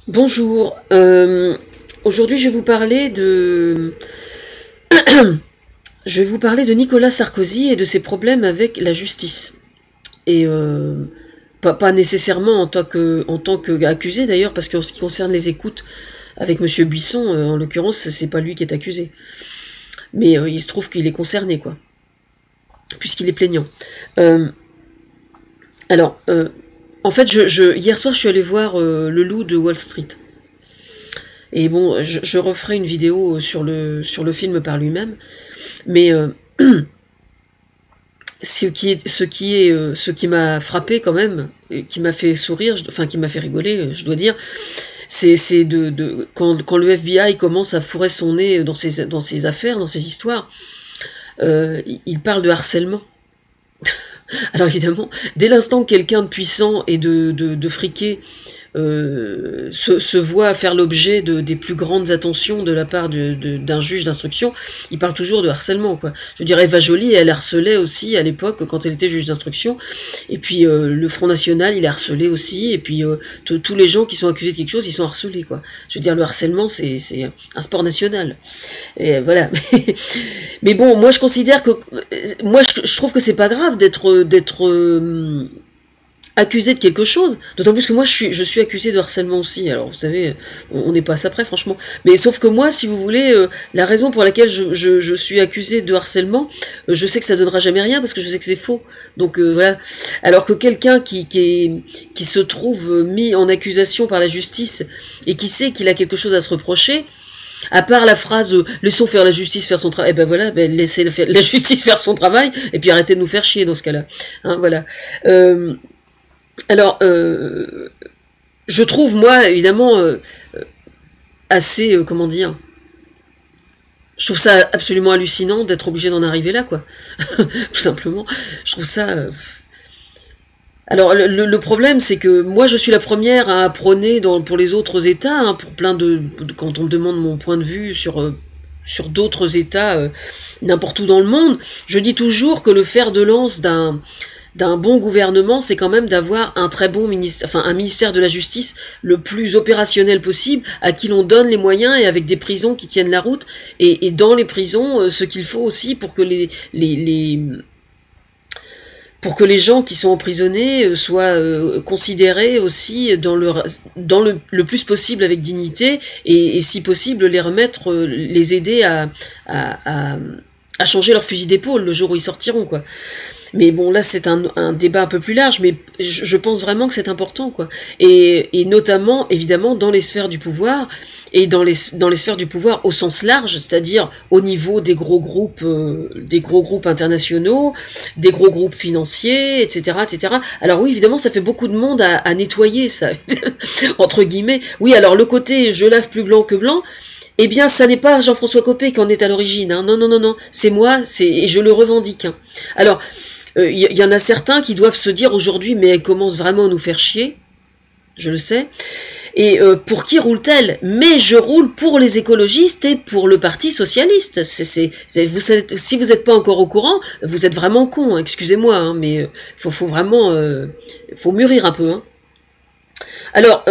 Bonjour, aujourd'hui je vais vous parler de Nicolas Sarkozy et de ses problèmes avec la justice. Et pas nécessairement en tant qu'accusé d'ailleurs, parce qu'en ce qui concerne les écoutes avec Monsieur Buisson, en l'occurrence, c'est pas lui qui est accusé. Mais il se trouve qu'il est concerné, quoi, puisqu'il est plaignant. Euh, alors, en fait, hier soir je suis allé voir Le Loup de Wall Street. Et bon, je referai une vidéo sur le film par lui-même, mais ce qui m'a frappé quand même, et qui m'a fait sourire, enfin qui m'a fait rigoler, je dois dire, c'est quand le FBI commence à fourrer son nez dans ses affaires, dans ses histoires, il parle de harcèlement. Alors évidemment, dès l'instant que quelqu'un de puissant et de friqué se voit faire l'objet des plus grandes attentions de la part d'un juge d'instruction, il parle toujours de harcèlement, quoi. Je dirais Eva Joly, elle harcelait aussi à l'époque quand elle était juge d'instruction, et puis le Front National, il est harcelé aussi, et puis tous les gens qui sont accusés de quelque chose, ils sont harcelés, quoi. Je veux dire, le harcèlement, c'est un sport national. Et voilà. Mais bon, moi je considère que, moi je trouve que c'est pas grave d'être accusé de quelque chose, d'autant plus que moi je suis accusé de harcèlement aussi. Alors vous savez, on n'est pas à ça près, franchement, mais sauf que moi, si vous voulez, la raison pour laquelle je suis accusé de harcèlement, je sais que ça donnera jamais rien parce que je sais que c'est faux, donc voilà. Alors que quelqu'un qui se trouve mis en accusation par la justice et qui sait qu'il a quelque chose à se reprocher, à part la phrase laissons faire la justice faire son travail, eh ben voilà, ben laissez la justice faire son travail et puis arrêtez de nous faire chier dans ce cas-là, hein, voilà. Alors, je trouve, moi, évidemment, assez, comment dire, je trouve ça absolument hallucinant d'être obligé d'en arriver là, quoi. Tout simplement. Je trouve ça... Alors, le problème, c'est que moi, je suis la première à prôner pour les autres États, hein, pour plein quand on me demande mon point de vue sur d'autres États, n'importe où dans le monde, je dis toujours que le fer de lance d'un bon gouvernement, c'est quand même d'avoir un très bon ministère, enfin un ministère de la justice le plus opérationnel possible, à qui l'on donne les moyens et avec des prisons qui tiennent la route, et dans les prisons, ce qu'il faut aussi pour que pour que les gens qui sont emprisonnés soient considérés aussi dans le plus possible avec dignité, et si possible les remettre, les aider à changer leur fusil d'épaule le jour où ils sortiront, quoi. Mais bon, là, c'est un débat un peu plus large, mais je pense vraiment que c'est important, quoi. Et notamment, évidemment, dans les sphères du pouvoir, et dans les sphères du pouvoir au sens large, c'est-à-dire au niveau des gros groupes internationaux, des gros groupes financiers, etc., etc. Alors oui, évidemment, ça fait beaucoup de monde à nettoyer, ça, entre guillemets. Oui, alors le côté « je lave plus blanc que blanc », eh bien, ça n'est pas Jean-François Copé qui en est à l'origine, hein. Non, non, non, non, c'est moi, et je le revendique, hein. Alors, y en a certains qui doivent se dire aujourd'hui, mais elle commence vraiment à nous faire chier, je le sais, et pour qui roule-t-elle? Mais je roule pour les écologistes et pour le Parti Socialiste. Si vous n'êtes pas encore au courant, vous êtes vraiment con, hein, excusez-moi, hein, mais faut vraiment faut mûrir un peu, hein. Alors,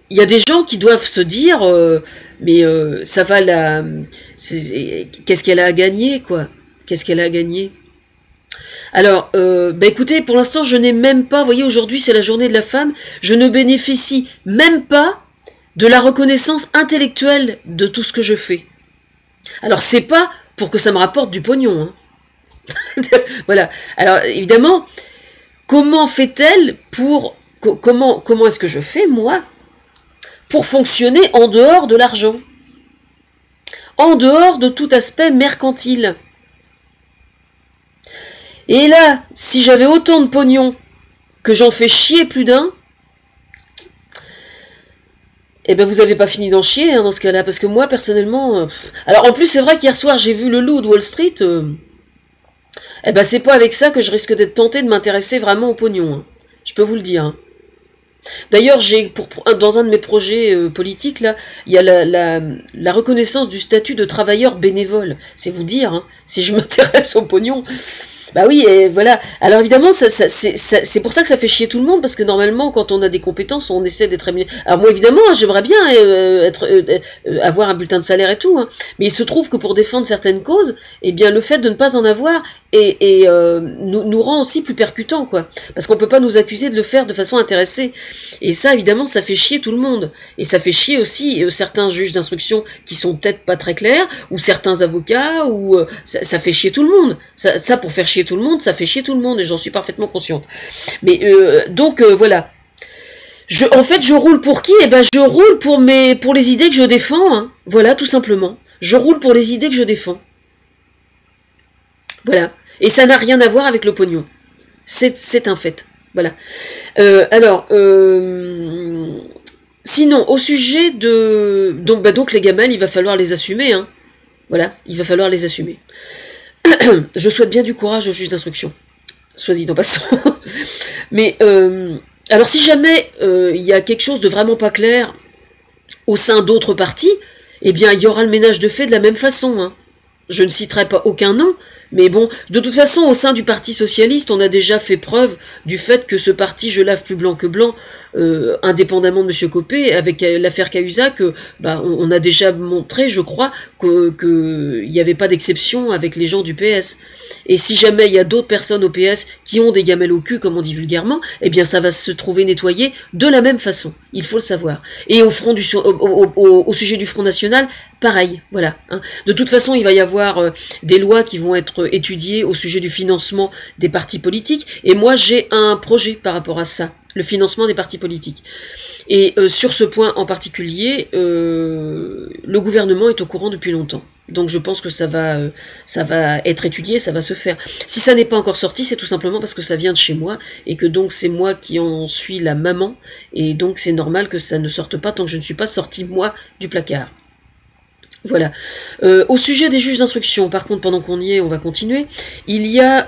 il y a des gens qui doivent se dire, mais ça va qu'est-ce qu'elle a à gagner, quoi? Qu'est-ce qu'elle a à gagner? Alors, bah écoutez, pour l'instant, je n'ai même pas, vous voyez, aujourd'hui c'est la journée de la femme, je ne bénéficie même pas de la reconnaissance intellectuelle de tout ce que je fais. Alors, c'est pas pour que ça me rapporte du pognon, hein. Voilà. Alors, évidemment, comment fait-elle comment est-ce que je fais, moi, pour fonctionner en dehors de l'argent, en dehors de tout aspect mercantile? Et là, si j'avais autant de pognon que j'en fais chier plus d'un, eh ben vous avez pas fini d'en chier, hein, dans ce cas-là, parce que moi personnellement, alors en plus c'est vrai qu'hier soir j'ai vu Le Loup de Wall Street, eh ben c'est pas avec ça que je risque d'être tenté de m'intéresser vraiment au pognon, hein. Je peux vous le dire, hein. D'ailleurs, dans un de mes projets politiques, là, il y a la reconnaissance du statut de travailleur bénévole. C'est vous dire, hein, si je m'intéresse au pognon. Bah oui, et voilà. Alors évidemment, c'est pour ça que ça fait chier tout le monde, parce que normalement, quand on a des compétences, on essaie d'être rémunéré. Alors moi, évidemment, j'aimerais bien avoir un bulletin de salaire et tout, hein. Mais il se trouve que pour défendre certaines causes, eh bien, le fait de ne pas en avoir nous rend aussi plus percutants, quoi. Parce qu'on peut pas nous accuser de le faire de façon intéressée. Et ça, évidemment, ça fait chier tout le monde. Et ça fait chier aussi certains juges d'instruction qui sont peut-être pas très clairs, ou certains avocats, ou ça fait chier tout le monde. Ça, pour faire chier tout le monde, ça fait chier tout le monde, et j'en suis parfaitement consciente. Mais donc voilà. En fait, je roule pour qui? Eh ben, je roule pour les idées que je défends, hein. Voilà, tout simplement. Je roule pour les idées que je défends. Voilà. Et ça n'a rien à voir avec le pognon. C'est un fait. Voilà. Sinon, au sujet de... Donc les gamelles, il va falloir les assumer, hein. Voilà, il va falloir les assumer. Je souhaite bien du courage au juge d'instruction, soit dit en passant. Mais, alors si jamais il y a quelque chose de vraiment pas clair au sein d'autres partis, eh bien il y aura le ménage de fait de la même façon, hein. Je ne citerai pas aucun nom, mais bon, de toute façon, au sein du Parti Socialiste, on a déjà fait preuve du fait que ce parti je lave plus blanc que blanc, indépendamment de M. Copé, avec l'affaire Cahuzac, on a déjà montré, je crois, qu'il n'y avait pas d'exception avec les gens du PS. Et si jamais il y a d'autres personnes au PS qui ont des gamelles au cul, comme on dit vulgairement, eh bien ça va se trouver nettoyé de la même façon, il faut le savoir. Et au sujet du Front National, pareil, voilà, hein. De toute façon, il va y avoir des lois qui vont être étudiées au sujet du financement des partis politiques, et moi j'ai un projet par rapport à ça, le financement des partis politiques. Et sur ce point en particulier, le gouvernement est au courant depuis longtemps. Donc je pense que ça va être étudié, ça va se faire. Si ça n'est pas encore sorti, c'est tout simplement parce que ça vient de chez moi, et que donc c'est moi qui en suis la maman, et donc c'est normal que ça ne sorte pas tant que je ne suis pas sortie, moi, du placard. Voilà. Au sujet des juges d'instruction, par contre, pendant qu'on y est, on va continuer. Il y a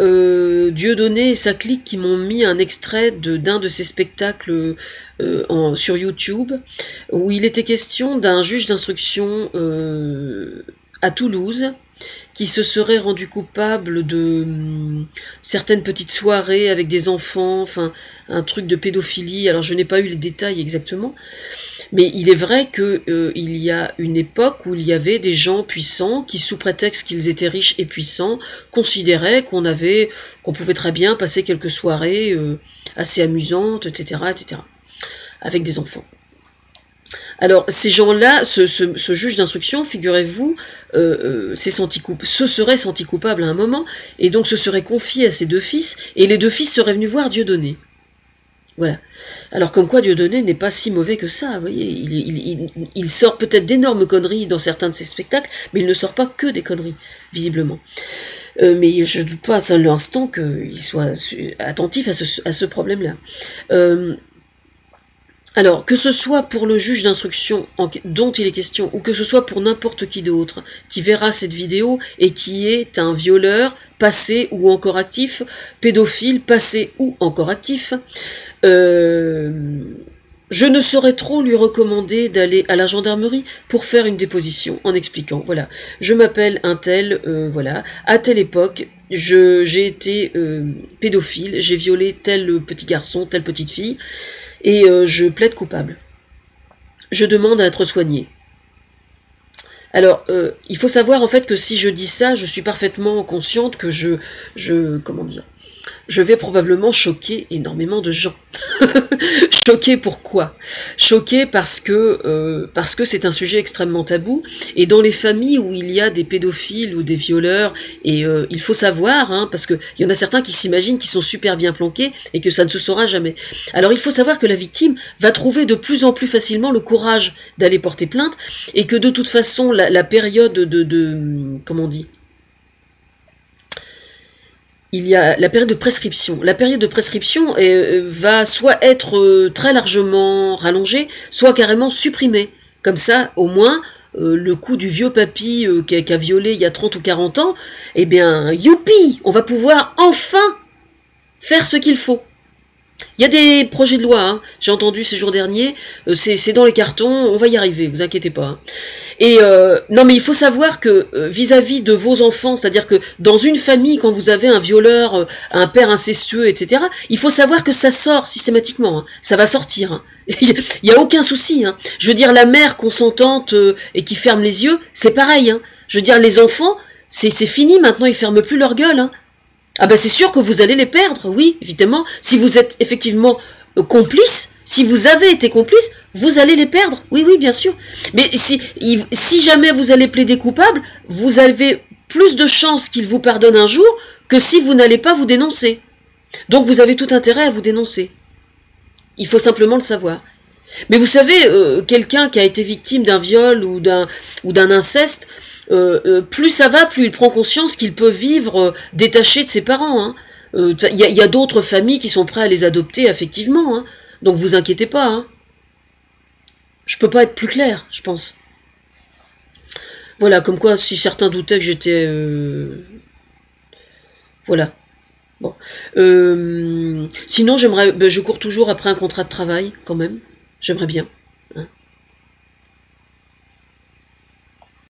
Dieudonné et sa clique qui m'ont mis un extrait d'un de ses spectacles sur YouTube, où il était question d'un juge d'instruction à Toulouse qui se serait rendu coupable de certaines petites soirées avec des enfants, enfin un truc de pédophilie. Alors je n'ai pas eu les détails exactement, mais il est vrai qu'il y a une époque où il y avait des gens puissants qui, sous prétexte qu'ils étaient riches et puissants, considéraient qu'on pouvait très bien passer quelques soirées assez amusantes, etc., avec des enfants. Alors, ces gens-là, ce juge d'instruction, figurez-vous, se serait senti coupable à un moment, et donc se serait confié à ses deux fils, et les deux fils seraient venus voir Dieudonné. Voilà. Alors comme quoi Dieudonné n'est pas si mauvais que ça, vous voyez, il sort peut-être d'énormes conneries dans certains de ses spectacles, mais il ne sort pas que des conneries, visiblement. Mais je ne doute pas à l'instant qu'il soit attentif à ce problème-là. Alors, que ce soit pour le juge d'instruction dont il est question, ou que ce soit pour n'importe qui d'autre qui verra cette vidéo et qui est un violeur passé ou encore actif, pédophile passé ou encore actif, je ne saurais trop lui recommander d'aller à la gendarmerie pour faire une déposition en expliquant, voilà, je m'appelle un tel, voilà, à telle époque, j'ai été pédophile, j'ai violé tel petit garçon, telle petite fille, et je plaide coupable. Je demande à être soigné. Alors, il faut savoir en fait que si je dis ça, je suis parfaitement consciente que comment dire, je vais probablement choquer énormément de gens. Choquer pourquoi? Choquer parce que c'est un sujet extrêmement tabou, et dans les familles où il y a des pédophiles ou des violeurs, et il faut savoir, hein, parce qu'il y en a certains qui s'imaginent qu'ils sont super bien planqués et que ça ne se saura jamais. Alors il faut savoir que la victime va trouver de plus en plus facilement le courage d'aller porter plainte, et que de toute façon la période comment on dit, il y a la période de prescription. La période de prescription va soit être très largement rallongée, soit carrément supprimée. Comme ça, au moins, le coup du vieux papy qui a violé il y a 30 ou 40 ans, eh bien, youpi, on va pouvoir enfin faire ce qu'il faut. Il y a des projets de loi, hein, j'ai entendu ces jours derniers, c'est dans les cartons, on va y arriver, vous inquiétez pas. Hein. Et non, mais il faut savoir que vis-à-vis de vos enfants, c'est-à-dire que dans une famille, quand vous avez un violeur, un père incestueux, etc., il faut savoir que ça sort systématiquement, hein, ça va sortir. Hein. Il n'y a aucun souci. Hein. Je veux dire, la mère consentante et qui ferme les yeux, c'est pareil. Hein. Je veux dire, les enfants, c'est fini maintenant, ils ferment plus leur gueule. Hein. Ah ben c'est sûr que vous allez les perdre, oui, évidemment. Si vous êtes effectivement complice, si vous avez été complice, vous allez les perdre. Oui, oui, bien sûr. Mais si jamais vous allez plaider coupable, vous avez plus de chances qu'ils vous pardonnent un jour que si vous n'allez pas vous dénoncer. Donc vous avez tout intérêt à vous dénoncer. Il faut simplement le savoir. Mais vous savez, quelqu'un qui a été victime d'un viol ou d'un inceste, plus ça va, plus il prend conscience qu'il peut vivre détaché de ses parents. Hein. Y a d'autres familles qui sont prêtes à les adopter, effectivement. Hein. Donc vous inquiétez pas. Hein. Je peux pas être plus clair, je pense. Voilà, comme quoi, si certains doutaient que j'étais... Voilà. Bon. Sinon, je cours toujours après un contrat de travail, quand même. J'aimerais bien.